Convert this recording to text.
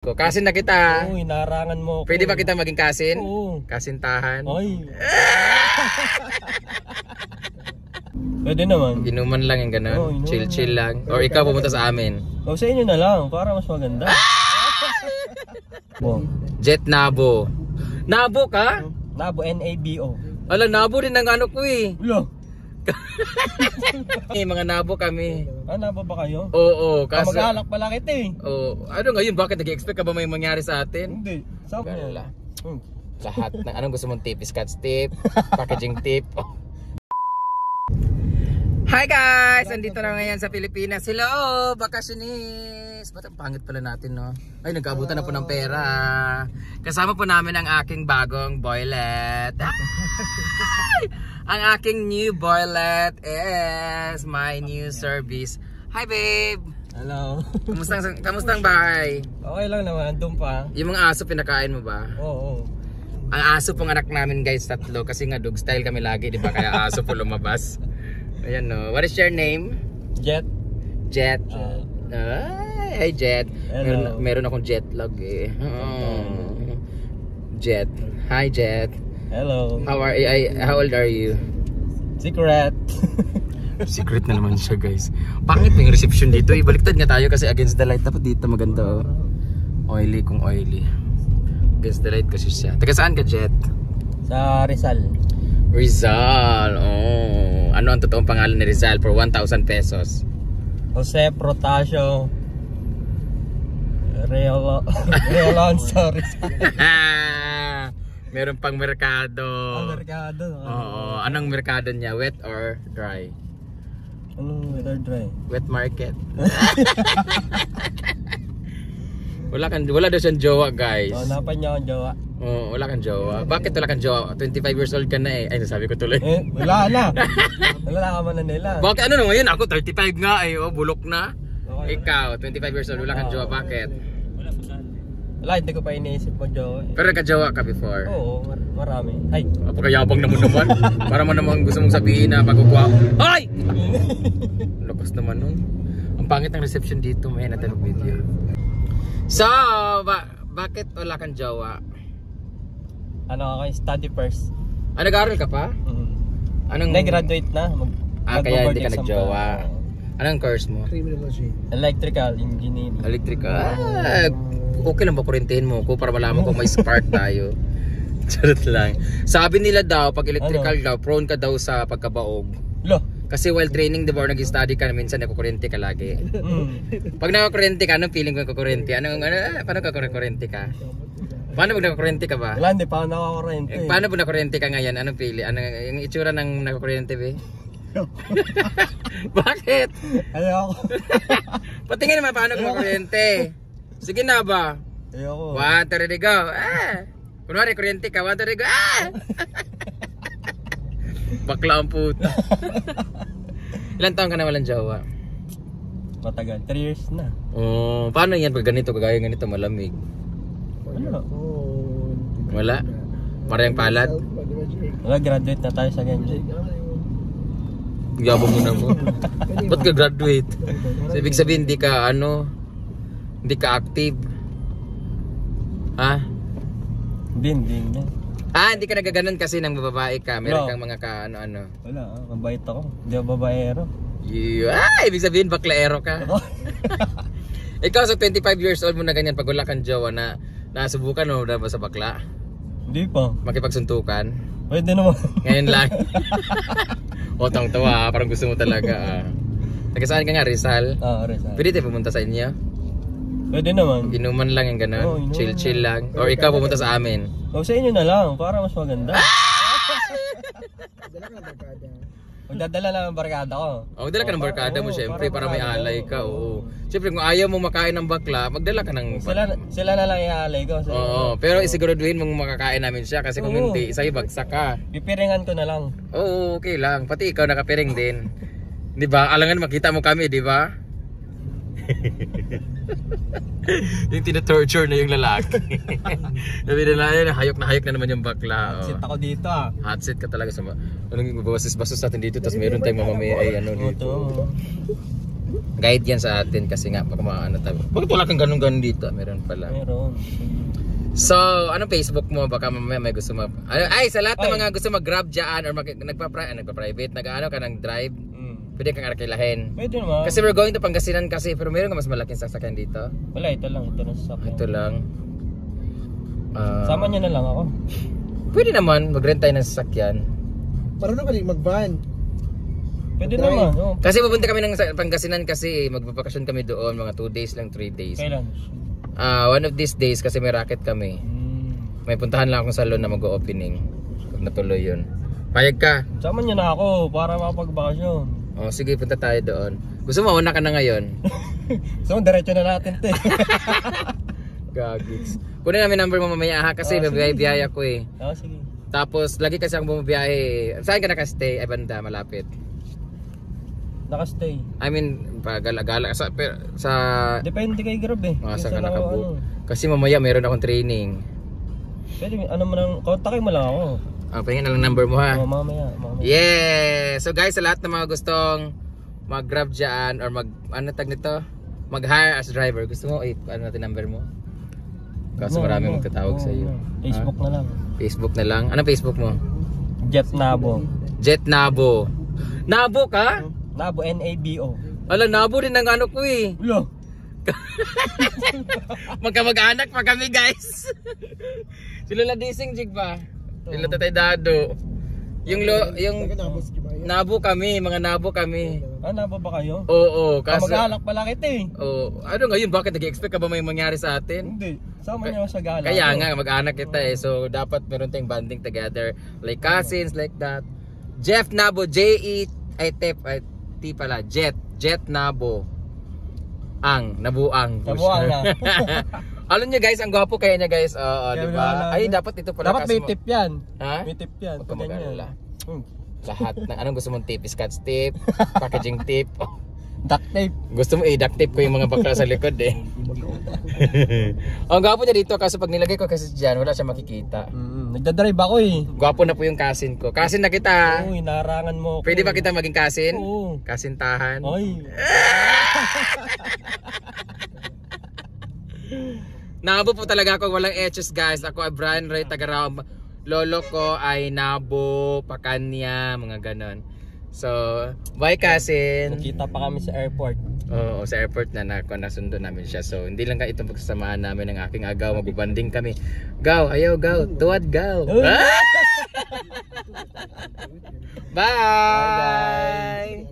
Kasin na kita. Oo, inarangan mo ako. Pwede ba kita maging kasin? Oo. Kasintahan. Ay. Pwede naman. Inuman lang yung gano'n. Chill-chill lang. Or ikaw pumunta sa amin. O sa inyo na lang, para mas maganda. Jet Nabo. Nabo ka? Nabo, N-A-B-O. Ala, Nabo din ang ano ko eh. Ulo. Mga Nabo kami. Ah, Nabo ba kayo? Oo, kaso... Mag-alak pala kita eh. Oo. Ano ngayon, bakit nag-expect ka ba may mangyari sa atin? Hindi. Saan ko? Lahat ng anong gusto mong tip, scotch tip, packaging tip. Hi guys! Andito na ngayon sa Pilipinas. Hello! Bakasyonis! Ba't ang pangit pala natin, no? Ay, nagkaabutan na po ng pera. Kasama po namin ang aking bagong boylet. Ang aking new boylet is my new service. Hi babe! Hello. Kamusta ang bahay? Okay lang naman, andun pa. Yung mga aso pinakain mo ba? Oo. Ang aso pong anak namin guys, 3. Kasi nga dog style kami lagi, di ba? Kaya aso po lumabas. Ayan no. What is your name? Jet. Jet. Hi Jet. Hello. Meron akong jet lag eh. Jet. Hi Jet. Hello. How old are you? Secret. Secret na naman siya guys. Pangit yung reception dito. Ibaliktad nga tayo kasi against the light. Dapat dito maganda oh. Oily kung oily. Against the light kasi siya. Taga saan ka Jet? Sa Rizal. Rizal. Oh. Ano ang totoong pangalan ni Rizal for 1,000 pesos? Jose Protasio Realonso Rizal. Meron pang merkado. Merkado. Oo. Anong merkado niya? Wet or dry? Anong wet or dry? Wet market. Wala daw siyang jowa guys. Oh, napan niya akong jowa. Oh, wala kang jowa. Bakit wala kang jowa? 25 years old ka na eh. Ay, nasabi ko tuloy. Wala na. Wala ka man na nila. Bakit ano na ngayon? Ako 35 nga eh. Oh, bulok na. Okay. Ikaw, 25 years old, wala kang jowa. Bakit? Wala, hindi ko pa iniisip mo jowa. Pero nagka-jowa ka before? Oo, marami. Ay. Pagkayabang naman. Para mo naman gusto mong sabihin na pagkukwa. Ay! Lakas naman nun. Ang pangit ng reception dito. May natin mag-video. So, bakit wala kang jowa? Ano ako, study first. Nag-aaral ka pa? Anong... Hindi, graduate na. Kaya hindi ka nag-jowa. Anong course mo? Electrical engineering. Electrical. Okay lang ba kurintihin mo ko para malaman ko may spark tayo? Charot lang. Sabi nila daw, pag electrical daw, prone ka daw sa pagkabaog. Lo. Kasi while training, di ba, nag-study ka, minsan nakukurente ka lagi. Pag nakakurente ka, anong feeling ko nakakurente? Paano nakakurente ka? Paano pag nakakurente ka ba? Wala, hindi pa ako nakakurente. Paano pag nakakurente ka ngayon? Anong feeling? Yung itsura ng nakakurente, be? Bakit? Ayoko. Patingin naman paano nakakurente. Sige na ba? Ayoko. 1, 2, 3, go. Kunwari, kuryente ka. 1, 2, 3, go. Bakla ang puta. Ilan taon ka na walang jowa? Matagal, 3 years na. Oh, paano yan pag ganito, kagaya ganito malamig? Wala? Parang palad? Wala, graduate na tayo sa ganyan. Gabong mo na mo. Ba't ka graduate? So, ibig sabihin hindi ka hindi ka active. Ha? Hindi na. Hindi ka nagaganon kasi nang babae ka. Meron kang mga ano. Wala, mabait ako. Hindi ako babaero. Ibig sabihin baklaero ka. Ikaw sa 25 years old mo na ganyan, pag wala kang jowa na nasubukan mo na ba sa bakla? Hindi pa. Makipagsuntukan? Pwede naman. Ngayon lang. Otong tawa, parang gusto mo talaga. Taga saan ka nga, Rizal? Oo, Rizal. Pwede tayo pumunta sa inyo? Pwede naman. Inuman lang yung gano'n? Chill-chill lang? Or ikaw pumunta sa amin? O sa inyo na lang, para mas maganda. Magdadala lang ang barkada ko. Magdala ka ng barkada mo syempre para may alay ka. Oo. Siyempre kung ayaw mo makain ng bakla, magdala ka ng Sila na lang iaalay ko. Oo, pero isiguraduhin mong makakain namin siya kasi kung hindi, sa'yo bagsak ka. Pipiringan ko na lang. Oo, okay lang. Pati ikaw nakapiring din. Di ba? Alangan makita mo kami, di ba? Yung tina-torture na yung lalaki. Sabi nila yun, hayok na naman yung bakla. Hot seat ako dito Hot seat ka talaga sa anong babasis-basos natin dito, tapos meron tayong mamamaya ay dito. guide yan sa atin kasi nga baka ano tayo. Bakit wala kang ganun-ganun dito? Meron pala. Meron. So, anong Facebook mo? Baka mamaya may gusto ay, sa lahat ng mga gusto mag-grab dyan or nagpa-private, nag-ano ka ng drive, pwede kang arkilahin. Pwede naman. Kasi we're going to Pangasinan kasi, pero meron ka mas malaking sasakyan dito. Wala, ito lang sasakyan. Ito lang. Sama niyo na lang ako. Pwede naman, mag-rent tayo ng sasakyan. Marunong ka rin mag-van. Pwede naman. Oh. Kasi pupunta kami ng Pangasinan kasi magbabakasyon kami doon, mga 2 days lang, 3 days. Kailan? One of these days kasi may racket kami. May puntahan lang akong salon na mag-opening. Pag natuloy yun. Payag ka? Sama niyo na ako para makapagbakasyon. Oh, sige, punta tayo doon. Gusto mo, una ka na ngayon? So, diretso na natin ito eh. Gagits. Kunin namin number mo mamaya ha kasi bibiyaya ko eh. Oo, sige. Tapos, lagi kasi akong bumabiyahe. Saan ka nakastay? Ay, banda, malapit. Nakastay. I mean, gala-gala sa Depende kay Grab eh. Saan ka Minsan ako, nakabook. Kasi mamaya meron akong training. Pwede, ano mo lang, kontakin mo lang ako. Pahingin na lang number mo ha. Mamaya. Yeah! So guys, sa lahat ng mga gustong mag-grab dyan or mag-hire as driver, gusto mo, ano natin number mo? Kasi marami magtatawag sa iyo. Facebook na lang. Facebook na lang? Anong Facebook mo? Jet Nabo. Jet Nabo. Nabo ka? Nabo, N-A-B-O. Ala, Nabo din ang ano ko eh. Ulo. Magkamag-anak pa kami guys. Sila la dising jig ba? Sila tatay Dado. Yung Nabo kami, mga Nabo kami. Nabo ba kayo? Oo, kasi mag-alak pala kita eh. Oo, ano ngayon, bakit nag-expect ka ba may mangyari sa atin? Hindi, sama niyo sa gala. Kaya nga, mag-anak kita eh. So, dapat meron tayong bonding together. Like cousins, like that. Jeff Nabo, T pala, Jet Nabo. Nabuang na. Alam niyo guys, ang gwapo kaya niya guys. Di ba? Ay, dapat ito pala. Dapat may tip yan. Ha? May tip yan. Huwag ka mag-alala. Hmm. Lahat ng anong gusto mong tip? Scotch tip, packaging tip. Duct tape. Gusto mo duct tape ko yung mga bakla sa likod eh. Ang gwapo niya dito kasi pag nilagay ko kasi dyan, wala siya makikita. Nagdadrive ako eh. Gwapo na po yung cousin ko. Cousin na kita. Oo, inarangan mo ako. Pwede ba kita maging cousin? Oo. Kasintahan. Ay. Nabo po talaga ako, walang etches guys. Ako ay Brian Ray Tagaraw. Lolo ko ay Nabo, Pakanya, mga ganon. So, bye cousin. Nakita pa kami sa airport. Oo, sa airport na nasundo namin siya. So, hindi lang ka itong pagsasamaan namin ng aking agaw. Magbubanding kami. Gaw, ayaw gaw. Tuwad gaw. Bye! Bye guys!